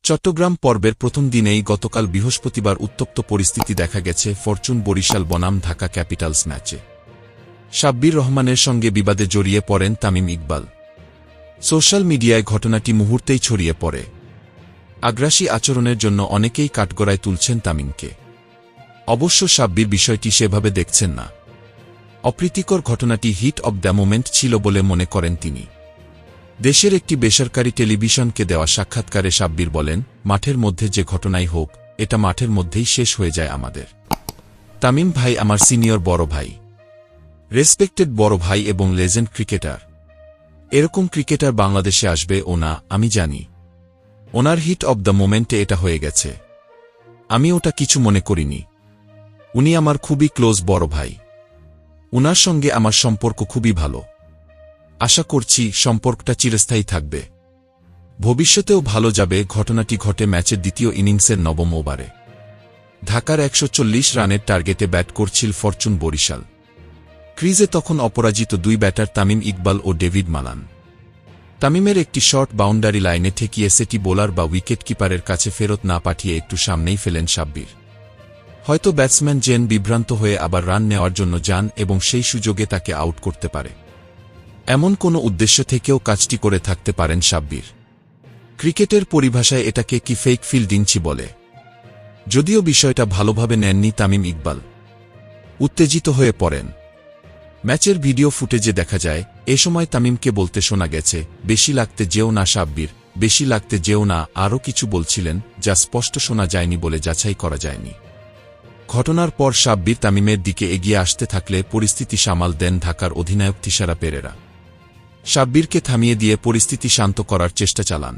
চট্টগ্রাম পর্বের প্রথম দিনেই গতকাল বৃহস্পতিবার উত্তপ্ত পরিস্থিতি দেখা গেছে ফরচুন বরিশাল বনাম ঢাকা ক্যাপিটালস ম্যাচে। সাব্বির রহমানের সঙ্গে বিবাদে জড়িয়ে পড়েন তামিম ইকবাল। সোশ্যাল মিডিয়ায় ঘটনাটি মুহূর্তেই ছড়িয়ে পড়ে। আগ্রাসী আচরণের জন্য অনেকেই কাঠগড়ায় তুলছেন তামিমকে। অবশ্য সাব্বির বিষয়টি সেভাবে দেখছেন না। অপ্রীতিকর ঘটনাটি হিট অব দ্য মোমেন্ট ছিল বলে মনে করেন তিনি। দেশের একটি বেসরকারি টেলিভিশনকে দেওয়া সাক্ষাৎকারে সাব্বির বলেন, মাঠের মধ্যে যে ঘটনাই হোক, এটা মাঠের মধ্যেই শেষ হয়ে যায় আমাদের। তামিম ভাই আমার সিনিয়র বড় ভাই, রেসপেক্টেড বড় ভাই এবং লেজেন্ড ক্রিকেটার। এরকম ক্রিকেটার বাংলাদেশে আসবে ও না আমি জানি। ওনার হিট অব দ্য মোমেন্টে এটা হয়ে গেছে। আমি ওটা কিছু মনে করিনি। উনি আমার খুবই ক্লোজ বড় ভাই। উনার সঙ্গে আমার সম্পর্ক খুবই ভালো। আশা করছি সম্পর্কটা চিরস্থায়ী থাকবে, ভবিষ্যতেও ভালো যাবে। ঘটনাটি ঘটে ম্যাচের দ্বিতীয় ইনিংসের নবম ওভারে। ঢাকার ১৪০ রানের টার্গেটে ব্যাট করছিল ফরচুন বরিশাল। ক্রিজে তখন অপরাজিত দুই ব্যাটার তামিম ইকবাল ও ডেভিড মালান। তামিমের একটি শর্ট বাউন্ডারি লাইনে ঠেকিয়ে সেটি বোলার বা উইকেট কিপারের কাছে ফেরত না পাঠিয়ে একটু সামনেই ফেলেন সাব্বির। হয়তো ব্যাটসম্যান জেন বিভ্রান্ত হয়ে আবার রান নেওয়ার জন্য যান এবং সেই সুযোগে তাকে আউট করতে পারে। এমন কোনো উদ্দেশ্য থেকেও কাজটি করে থাকতে পারেন সাব্বির। ক্রিকেটের পরিভাষায় এটাকে কি ফেক ফিল্ডিংছি বলে। যদিও বিষয়টা ভালোভাবে নেননি তামিম ইকবাল, উত্তেজিত হয়ে পড়েন। ম্যাচের ভিডিও ফুটেজে দেখা যায়, এ সময় তামিমকে বলতে শোনা গেছে, বেশি লাগতে যেও না সাব্বির, বেশি লাগতে যেও না, আরও কিছু বলছিলেন যা স্পষ্ট শোনা যায়নি বলে যাচাই করা যায়নি। ঘটনার পর সাব্বির তামিমের দিকে এগিয়ে আসতে থাকলে পরিস্থিতি সামাল দেন ঢাকার অধিনায়ক তিশারা পেরেরা। সাব্বিরকে থামিয়ে দিয়ে পরিস্থিতি শান্ত করার চেষ্টা চালান।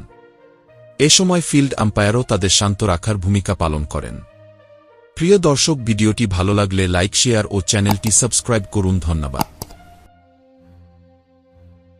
এ সময় ফিল্ড আম্পায়ারও তাদের শান্ত রাখার ভূমিকা পালন করেন। প্রিয় দর্শক, ভিডিওটি ভালো লাগলে লাইক, শেয়ার ও চ্যানেলটি সাবস্ক্রাইব করুন। ধন্যবাদ।